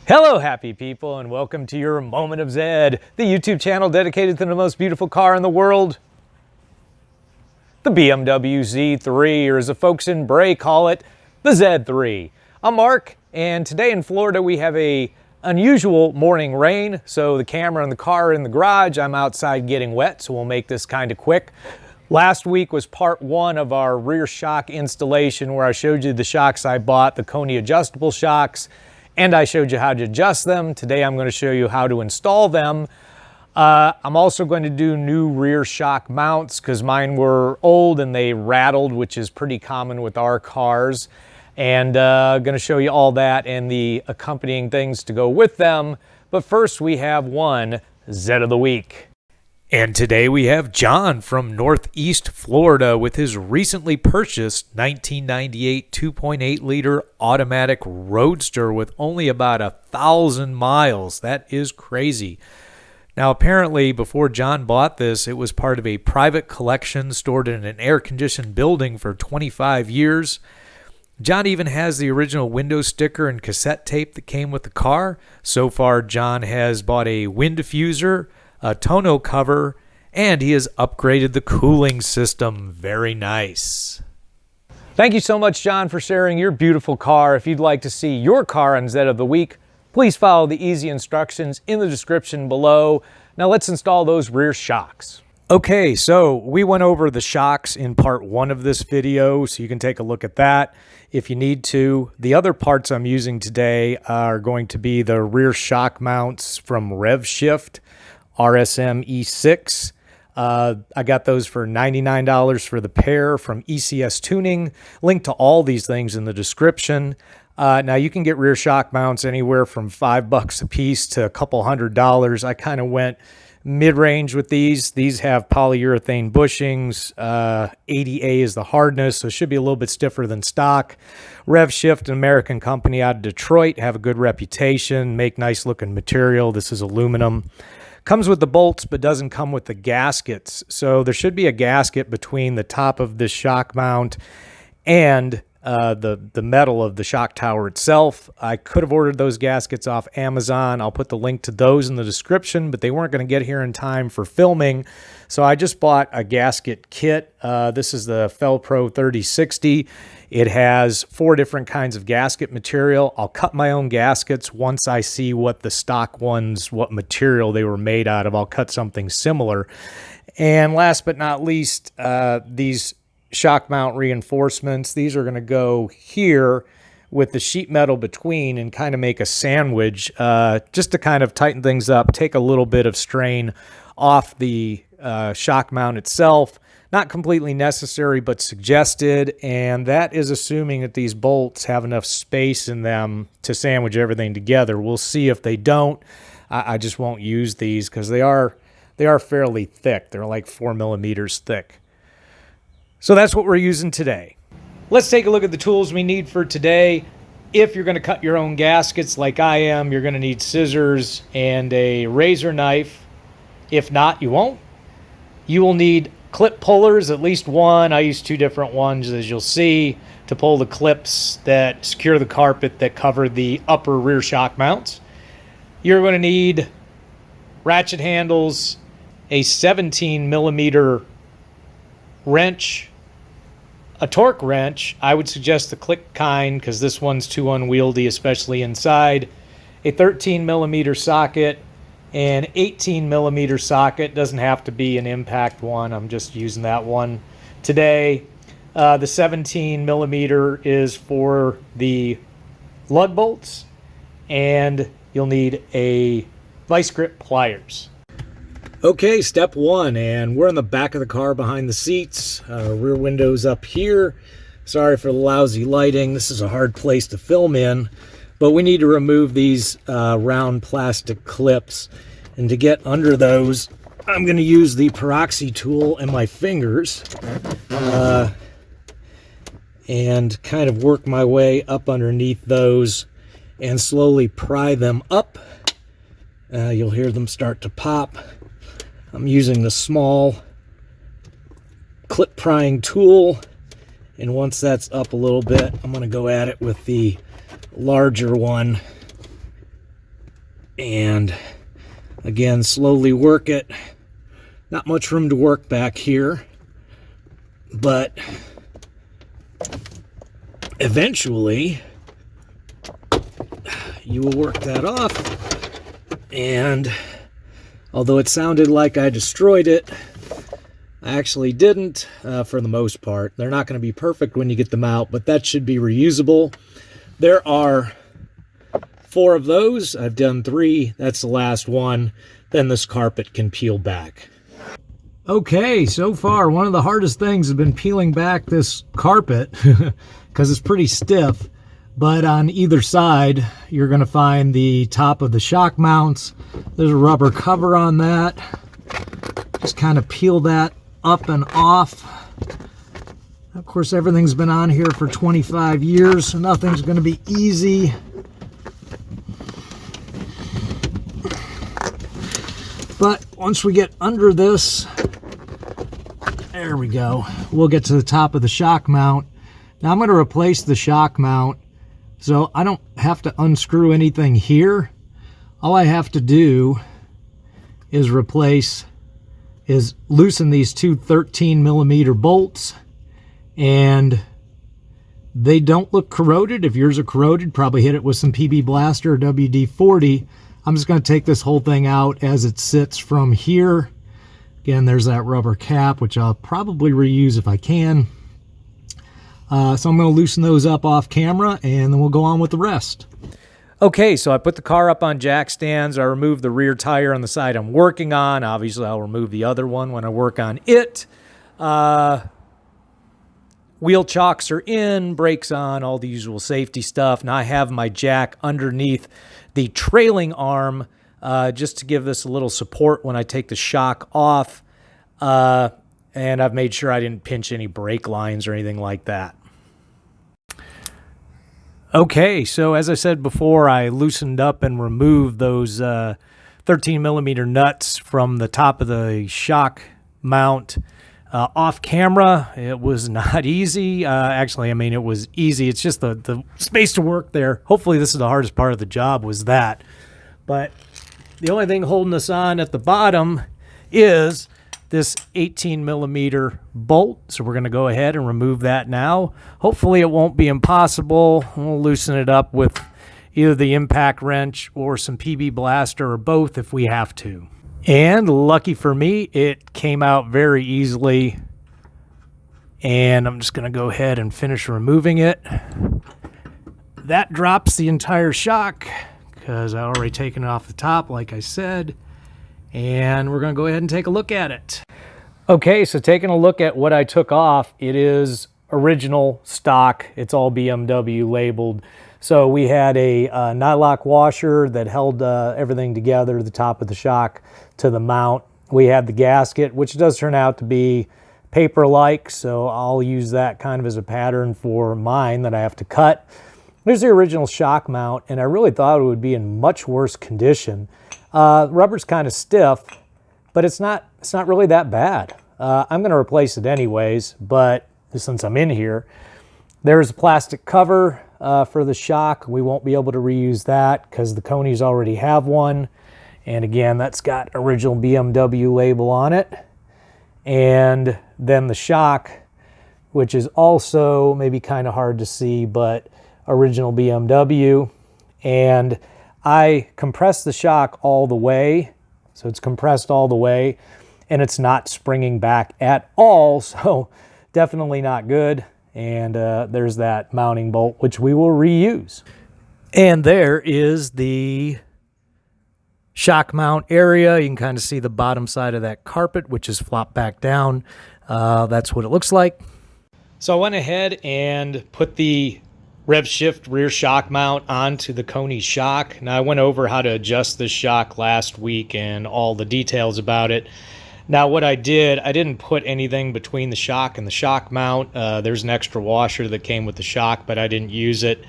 Hello happy people, and welcome to your Moment of Zed, the YouTube channel dedicated to the most beautiful car in the world, the BMW Z3, or as the folks in Bray call it, the Z3. I'm Mark, and today in Florida we have a unusual morning rain, so the camera and the car are in the garage. I'm outside getting wet, so we'll make this kind of quick. Last week was part one of our rear shock installation where I showed you the shocks I bought, the Koni adjustable shocks, and I showed you how to adjust them. Today I'm going to show you how to install them. I'm also going to do new rear shock mounts because mine were old and they rattled, which is pretty common with our cars. And I'm going to show you all that and the accompanying things to go with them. But first we have one Zed of the Week. And today we have John from Northeast Florida with his recently purchased 1998 2.8 liter automatic Roadster with only about 1,000 miles. That is crazy. Now apparently before John bought this, it was part of a private collection stored in an air-conditioned building for 25 years. John even has the original window sticker and cassette tape that came with the car. So far John has bought a wind diffuser, a tonneau cover, and he has upgraded the cooling system. Very nice. Thank you so much, John, for sharing your beautiful car. If you'd like to see your car on Zed of the Week, please follow the easy instructions in the description below. Now let's install those rear shocks. Okay, so we went over the shocks in part one of this video, so you can take a look at that if you need to. The other parts I'm using today are going to be the rear shock mounts from Revshift. RSM E6. I got those for $99 for the pair from ECS Tuning. Link to all these things in the description. Now you can get rear shock mounts anywhere from $5 a piece to a couple $100. I kind of went mid-range with these. These have polyurethane bushings. 80A is the hardness, so it should be a little bit stiffer than stock. Revshift, an American company out of Detroit, have a good reputation, make nice looking material. This is aluminum. Comes with the bolts, but doesn't come with the gaskets. So there should be a gasket between the top of this shock mount and the metal of the shock tower itself. I could have ordered those gaskets off Amazon. I'll put the link to those in the description, but they weren't going to get here in time for filming. So I just bought a gasket kit. This is the Fel-Pro 3060. It has 4 different kinds of gasket material. I'll cut my own gaskets once I see what the stock ones, what material they were made out of. I'll cut something similar. And last but not least, these shock mount reinforcements. These are going to go here with the sheet metal between and kind of make a sandwich just to kind of tighten things up, take a little bit of strain off the shock mount itself. Not completely necessary, but suggested, and that is assuming that these bolts have enough space in them to sandwich everything together. We'll see if they don't. I just won't use these because they are fairly thick. They're like 4 millimeters thick. So that's what we're using today. Let's take a look at the tools we need for today. If you're going to cut your own gaskets like I am, you're going to need scissors and a razor knife. If not, you won't. You will need clip pullers, at least one. I use 2 different ones, as you'll see, to pull the clips that secure the carpet that cover the upper rear shock mounts. You're going to need ratchet handles, a 17 millimeter wrench, a torque wrench. I would suggest the click kind because this one's too unwieldy, especially inside. A 13 millimeter socket, an 18 millimeter socket. Doesn't have to be an impact one. I'm just using that one today. The 17 millimeter is for the lug bolts, and you'll need a vice grip pliers. Okay, step one, and we're in the back of the car behind the seats. Rear window's up here. Sorry for the lousy lighting. This is a hard place to film in. But we need to remove these round plastic clips. And to get under those, I'm going to use the Poraxy tool and my fingers and kind of work my way up underneath those and slowly pry them up. You'll hear them start to pop. I'm using the small clip prying tool, and once that's up a little bit, I'm going to go at it with the larger one and again, slowly work it. Not much room to work back here, but eventually you will work that off. And although it sounded like I destroyed it, I actually didn't for the most part. They're not going to be perfect when you get them out, but that should be reusable. There are 4 of those. I've done 3. That's the last one. Then this carpet can peel back. Okay, so far one of the hardest things has been peeling back this carpet because it's pretty stiff. But on either side, you're going to find the top of the shock mounts. There's a rubber cover on that. Just kind of peel that up and off. Of course, everything's been on here for 25 years, so nothing's going to be easy. But once we get under this, there we go. We'll get to the top of the shock mount. Now I'm going to replace the shock mount, so I don't have to unscrew anything here. All I have to do is loosen these 2 13mm bolts, and they don't look corroded. If yours are corroded, probably hit it with some PB Blaster or WD-40. I'm just going to take this whole thing out as it sits from here. Again, there's that rubber cap, which I'll probably reuse if I can. So I'm going to loosen those up off camera, and then we'll go on with the rest. Okay, so I put the car up on jack stands. I removed the rear tire on the side I'm working on. Obviously, I'll remove the other one when I work on it. Wheel chocks are in, brakes on, all the usual safety stuff. Now I have my jack underneath the trailing arm just to give this a little support when I take the shock off. And I've made sure I didn't pinch any brake lines or anything like that. Okay, so as I said before, I loosened up and removed those 13mm nuts from the top of the shock mount. Off camera, it was not easy. Actually, I mean, it was easy. It's just the space to work there. Hopefully, this is the hardest part of the job was that. But the only thing holding us on at the bottom is this 18mm bolt. So we're going to go ahead and remove that now. Hopefully, it won't be impossible. We'll loosen it up with either the impact wrench or some PB Blaster or both if we have to. And lucky for me, it came out very easily. And I'm just going to go ahead and finish removing it. That drops the entire shock because I already taken it off the top, like I said. And we're going to go ahead and take a look at it. Okay, so taking a look at what I took off, it is original stock. It's all BMW labeled. So we had a nylock washer that held everything together, the top of the shock to the mount. We had the gasket, which does turn out to be paper-like, so I'll use that kind of as a pattern for mine that I have to cut. There's the original shock mount, and I really thought it would be in much worse condition. Rubber's kind of stiff, but it's not really that bad. I'm going to replace it anyways, but since I'm in here, there's a plastic cover for the shock. We won't be able to reuse that because the Konis already have one. And again, that's got original BMW label on it. And then the shock, which is also maybe kind of hard to see, but original BMW. And I compressed the shock all the way. So it's compressed all the way and it's not springing back at all. So definitely not good. And there's that mounting bolt, which we will reuse. And there is the shock mount area. You can kind of see the bottom side of that carpet, which is flopped back down. That's what it looks like. So I went ahead and put the Revshift rear shock mount onto the Koni shock. Now I went over how to adjust this shock last week and all the details about it. Now what I did, I didn't put anything between the shock and the shock mount. There's an extra washer that came with the shock, but I didn't use it.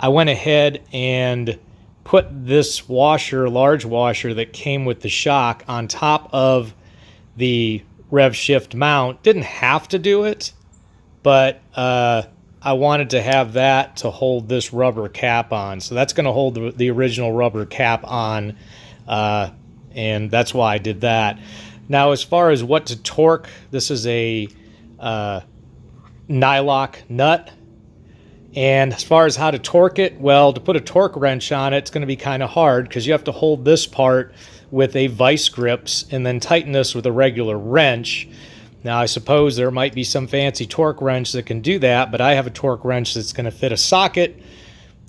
I went ahead and put this washer, large washer that came with the shock on top of the Revshift mount. Didn't have to do it, but I wanted to have that to hold this rubber cap on. So that's going to hold the original rubber cap on, and that's why I did that. Now, as far as what to torque, this is a nylock nut. And as far as how to torque it, well, to put a torque wrench on it, it's going to be kind of hard because you have to hold this part with a vice grips and then tighten this with a regular wrench. Now, I suppose there might be some fancy torque wrench that can do that, but I have a torque wrench that's going to fit a socket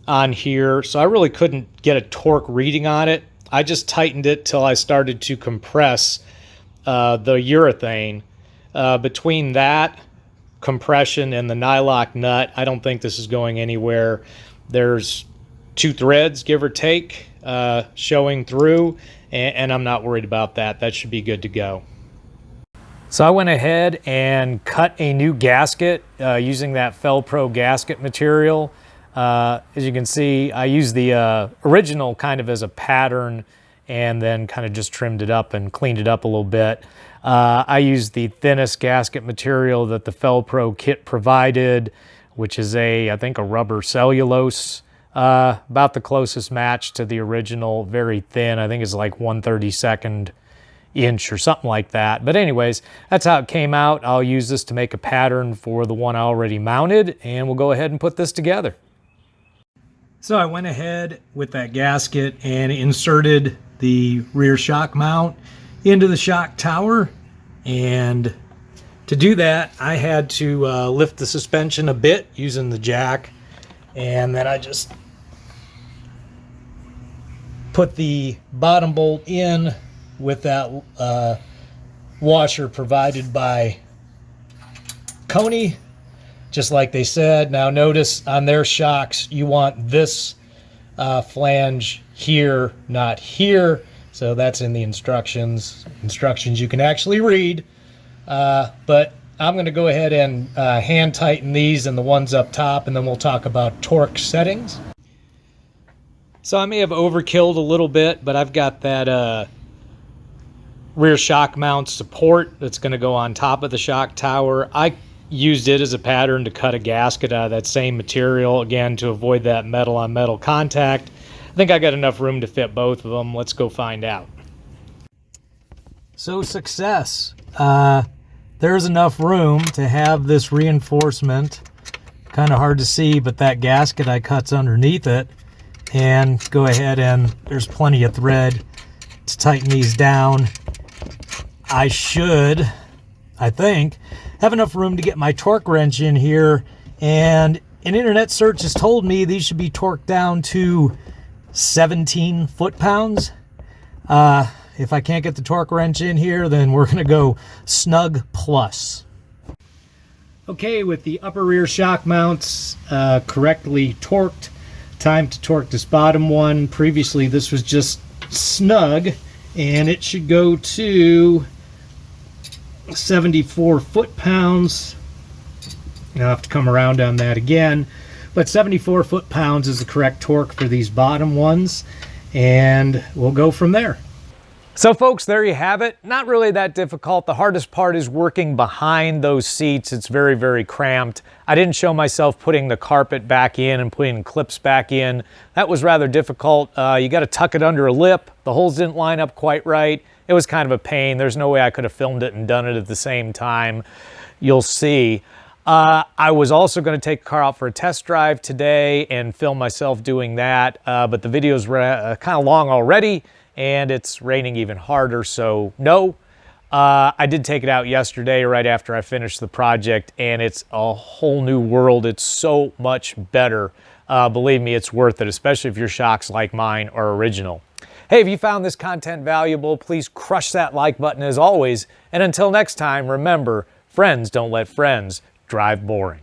on here, so I really couldn't get a torque reading on it. I just tightened it till I started to compress the urethane. Between that compression and the nylock nut, I don't think this is going anywhere. There's 2 threads, give or take, showing through, and I'm not worried about that. That should be good to go. So I went ahead and cut a new gasket using that Fel-Pro gasket material. As you can see, I used the original kind of as a pattern and then kind of just trimmed it up and cleaned it up a little bit. I used the thinnest gasket material that the Fel-Pro kit provided, which is I think a rubber cellulose, about the closest match to the original, very thin. I think it's like 1/32 inch or something like that. But anyways, that's how it came out. I'll use this to make a pattern for the one I already mounted, and we'll go ahead and put this together. So I went ahead with that gasket and inserted the rear shock mount into the shock tower, and to do that I had to lift the suspension a bit using the jack, and then I just put the bottom bolt in with that washer provided by Koni, just like they said. Now notice on their shocks you want this flange here, not here. So that's in the instructions you can actually read. But I'm going to go ahead and hand tighten these and the ones up top, and then we'll talk about torque settings. So I may have overkilled a little bit, but I've got that rear shock mount support that's going to go on top of the shock tower. I used it as a pattern to cut a gasket out of that same material, again, to avoid that metal on metal contact. I think I got enough room to fit both of them. Let's go find out. So success. There's enough room to have this reinforcement. Kind of hard to see, but that gasket I cut's underneath it. And go ahead, and there's plenty of thread to tighten these down. I think, have enough room to get my torque wrench in here, and an internet search has told me these should be torqued down to 17 foot-pounds. If I can't get the torque wrench in here, then we're gonna go snug plus. Okay, with the upper rear shock mounts correctly torqued, time to torque this bottom one. Previously this was just snug, and it should go to 74 foot-pounds. I'll have to come around on that again, but 74 foot-pounds is the correct torque for these bottom ones, and we'll go from there. So folks, there you have it. Not really that difficult. The hardest part is working behind those seats. It's very, very cramped. I didn't show myself putting the carpet back in and putting clips back in. That was rather difficult. You got to tuck it under a lip. The holes didn't line up quite right. It was kind of a pain. There's no way I could have filmed it and done it at the same time. You'll see. I was also going to take the car out for a test drive today and film myself doing that, but the video's kind of long already, and it's raining even harder, so no. I did take it out yesterday right after I finished the project, and it's a whole new world. It's so much better. Believe me, it's worth it, especially if your shocks like mine are original. Hey, if you found this content valuable, please crush that like button as always. And until next time, remember, friends don't let friends drive boring.